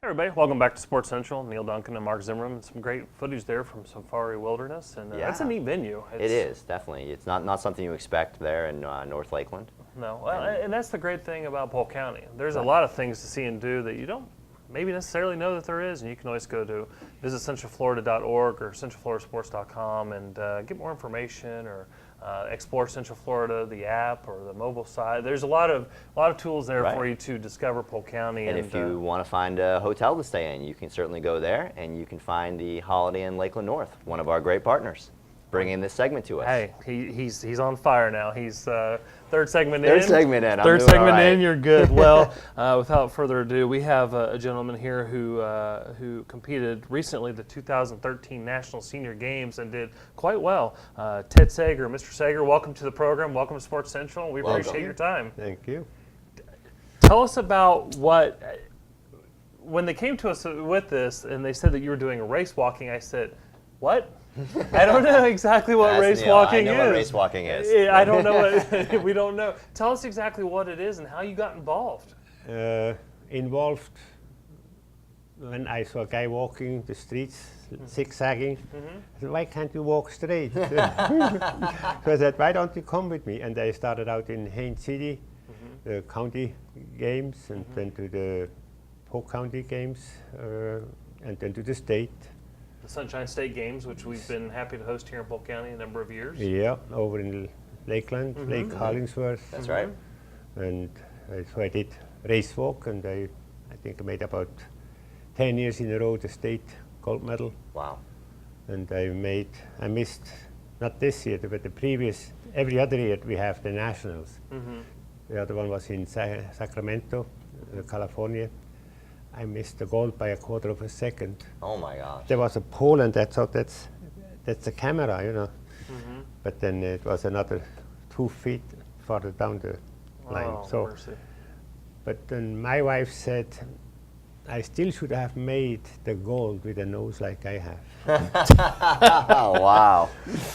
Everybody, welcome back to Sports Central. Neal, Duncan, and Marc Zimmerman. Some great footage there from Safari Wilderness, and that's a neat venue. It is, definitely. It's not something you expect there in North Lakeland. No, and that's the great thing about Polk County. There's a lot of things to see and do that you don't maybe necessarily know that there is, and you can always go to visit centralflorida.org or centralfloridasports.com and get more information, or explore Central Florida, the app or the mobile site. There's a lot of tools there for you to discover Polk County. And if you want to find a hotel to stay in, you can certainly go there, and you can find the Holiday Inn Lakeland North, one of our great partners, bringing this segment to us. Hey, he's on fire now. He's third segment in. Third segment in. Third segment in. You're good. Well, without further ado, we have a gentleman here who competed recently the 2013 National Senior Games and did quite well. Ted Sager, Mr. Sager, welcome to the program. Welcome to Sports Central. We appreciate your time. Thank you. Tell us about when they came to us with this and they said that you were doing a race walking. I said, what? I don't know exactly what race walking is. I know what race walking is. I don't know what, we don't know. Tell us exactly what it is and how you got involved. Involved when I saw a guy walking the streets, zigzagging. I said, why can't you walk straight? So I said, why don't you come with me? And I started out in Haines City, the county games, and then to the Polk County games, and then to the state. The Sunshine State Games, which we've been happy to host here in Polk County a number of years. Yeah, over in Lakeland, Lake Hollingsworth. That's right. And so I did race walk, and I think I made about 10 years in a row the state gold medal. Wow. And I missed, not this year, but the previous, every other year we have the nationals. The other one was in Sacramento, California. I missed the gold by a quarter of a second. Oh my gosh. There was a pole, and I thought that's the camera, you know. But then it was another 2 feet farther down the line. So, mercy. but then my wife said, I still should have made the gold with a nose like I have. Oh, wow.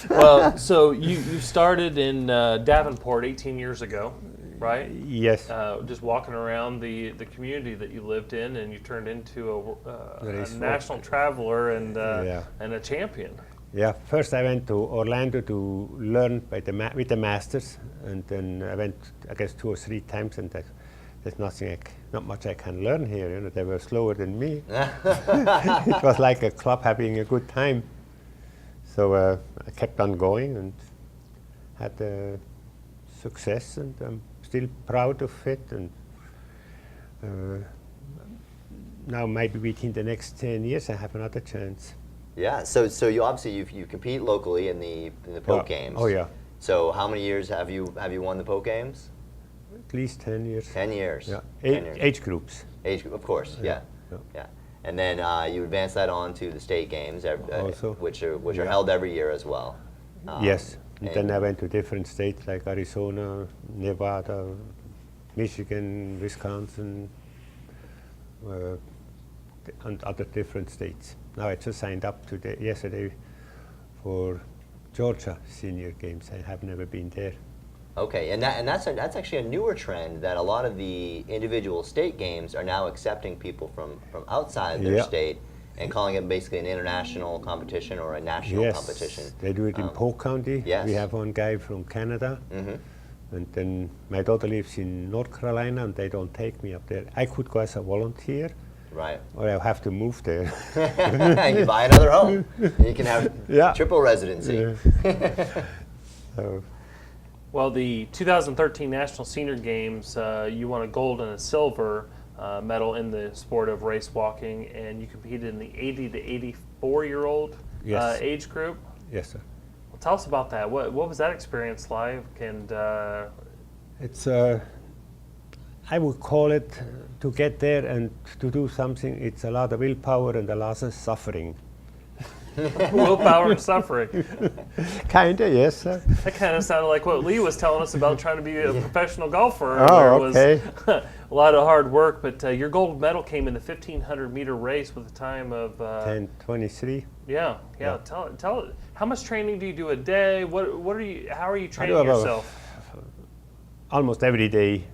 Well, so you started in Davenport 18 years ago, right? Yes. Just walking around the community that you lived in, and you turned into a national traveler and a champion. Yeah, first I went to Orlando to learn with the masters, and then I went, I guess, 2 or 3 times, and there's not much I can learn here. You know, they were slower than me. It was like a club having a good time. So I kept on going and had success, and I'm still proud of it. And now maybe within the next 10 years I have another chance. Yeah. So you obviously you compete locally in the Polk Games. Oh yeah. So how many years have you won the Polk Games? At least 10 years. 10 years. Yeah. 10 years. Age groups. Age group, of course. Yeah. And then you advance that on to the state games, Also. which are held every year as well. Yes. And then I went to different states like Arizona, Nevada, Michigan, Wisconsin, and other different states. Now I just signed up yesterday for Georgia Senior Games. I have never been there. Okay, and that's actually a newer trend, that a lot of the individual state games are now accepting people from outside their state and calling it basically an international competition or a national competition. They do it in Polk County. Yes. We have one guy from Canada. And then my daughter lives in North Carolina, and they don't take me up there. I could go as a volunteer. Right. Or I'll have to move there. You buy another home. You can have triple residency. So. Well, the 2013 National Senior Games, you won a gold and a silver medal in the sport of race walking, and you competed in the 80 to 84-year-old age group. Yes, sir. Well, tell us about that. What was that experience like? And it's I would call it, to get there and to do something, it's a lot of willpower and a lot of suffering. Willpower and suffering. Kinda, yes, sir. That kind of sounded like what Lee was telling us about trying to be a professional golfer. Oh, okay. Was a lot of hard work, but your gold medal came in the 1,500-meter race with a time of 10:23. Yeah. Tell how much training do you do a day? How are you training yourself? Almost every day,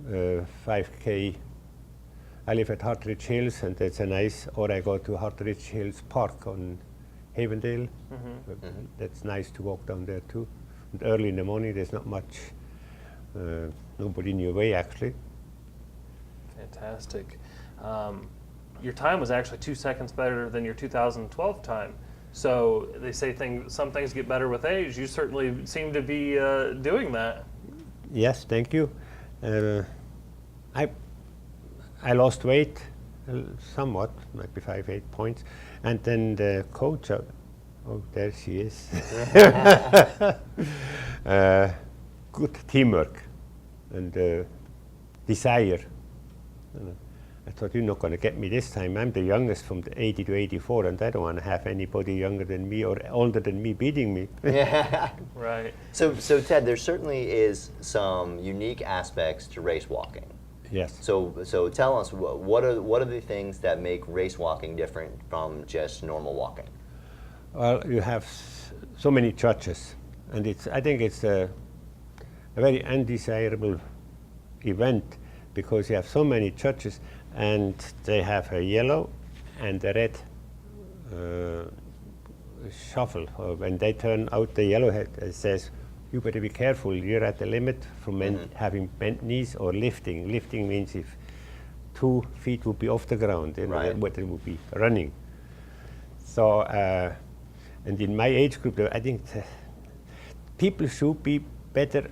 5K, I live at Hartridge Hills, and it's a nice, or I go to Hartridge Hills Park on Havendale. That's nice to walk down there too. And early in the morning, there's not much, nobody in your way actually. Fantastic. Your time was actually 2 seconds better than your 2012 time. So they say some things get better with age. You certainly seem to be doing that. Yes, thank you. I lost weight somewhat, maybe 5-8 points, and then the coach, oh, there she is. Good teamwork and desire. I thought, you're not going to get me this time. I'm the youngest from the 80 to 84, and I don't want to have anybody younger than me or older than me beating me. Yeah. Right. So Ted, there certainly is some unique aspects to race walking. Yes. So tell us, what are the things that make race walking different from just normal walking? Well, you have so many judges, and I think it's a very undesirable event because you have so many judges, and they have a yellow and a red shuffle. When they turn out the yellow head, it says, you better be careful, you're at the limit from having bent knees or lifting. Lifting means if 2 feet would be off the ground, Right. what it would be running. So, and in my age group, I think people should be better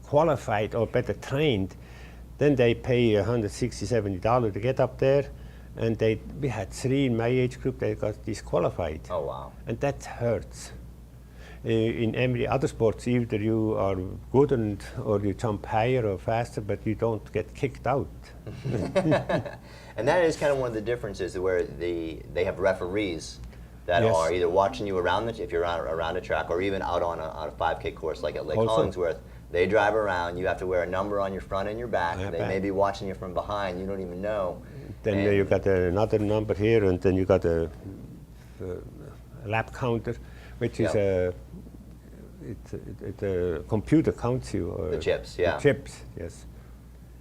qualified or better trained. Then they pay $160, $70 to get up there, and we had 3 in my age group that got disqualified. Oh wow! And that hurts. In every other sports, either you are good or you jump higher or faster, but you don't get kicked out. And that is kind of one of the differences where they have referees that Yes. are either watching you if you're around a track, or even out on a 5K course like at Lake Also. Hollingsworth. They drive around. You have to wear a number on your front and your back. Yeah, They back. may be watching you from behind. You don't even know. Then And- you got another number here, and then you got a lap counter, which is it's a computer counts you. The chips, yeah. The chips, yes.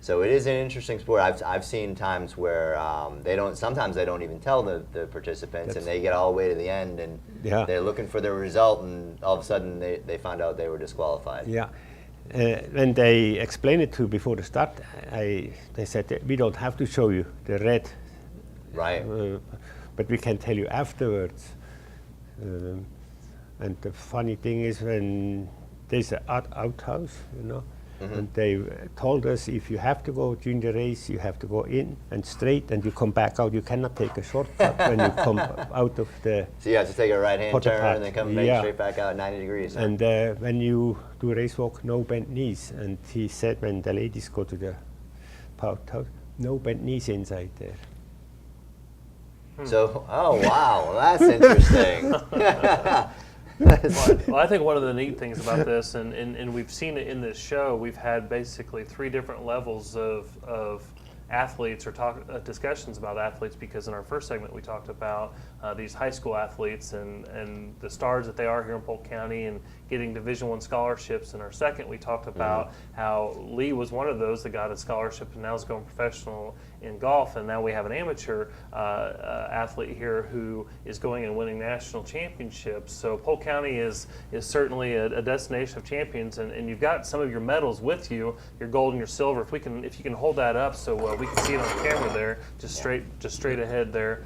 So it is an interesting sport. I've seen times where sometimes they don't even tell the participants, and they get all the way to the end, and Yeah. they're looking for their result, and all of a sudden they found out they were disqualified. Yeah. When they explained it to before the start, they said that we don't have to show you the red, Right. but we can tell you afterwards. And the funny thing is, when there's an outhouse, and they told us if you have to go during the race, you have to go in and straight, and you come back out. You cannot take a shortcut when you come out of the. So you have to take a right-hand Porta turn pot. and then come Yeah. straight back out 90 degrees. And when you do a race walk, no bent knees. And he said when the ladies go to the outhouse, no bent knees inside there. So, oh wow, well, that's interesting. Well, I think one of the neat things about this, and we've seen it in this show, we've had basically 3 different levels of athletes or discussions about athletes, because in our first segment we talked about these high school athletes and the stars that they are here in Polk County and getting Division I scholarships. In our second, we talked about how Lee was one of those that got a scholarship and now is going professional in golf, and now we have an amateur athlete here who is going and winning national championships. So Polk County is certainly a destination of champions, and you've got some of your medals with you, your gold and your silver. If you can hold that up so we can see it on camera there, just straight ahead there.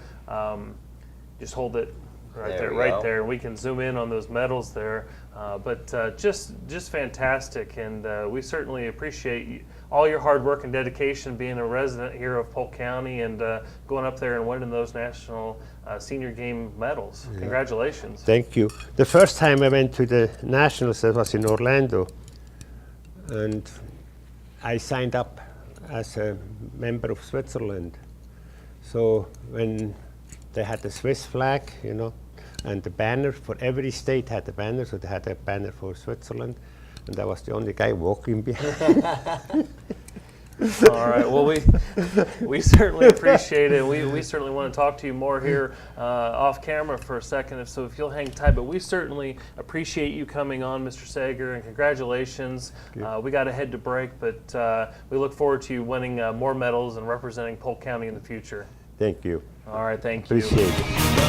Just hold it right There there, we right go. there. We can zoom in on those medals there. But just fantastic, and we certainly appreciate all your hard work and dedication being a resident here of Polk County and going up there and winning those national senior game medals. Yeah. Congratulations. Thank you. The first time I went to the Nationals, that was in Orlando, and I signed up as a member of Switzerland. So when they had the Swiss flag, and the banner for every state had a banner, so they had a banner for Switzerland, and I was the only guy walking behind. All right. Well, we certainly appreciate it. We certainly want to talk to you more here off camera for a second. So if you'll hang tight, but we certainly appreciate you coming on, Mr. Sager, and congratulations. We got to head to break, but we look forward to you winning more medals and representing Polk County in the future. Thank you. All right. Thank you. Appreciate it.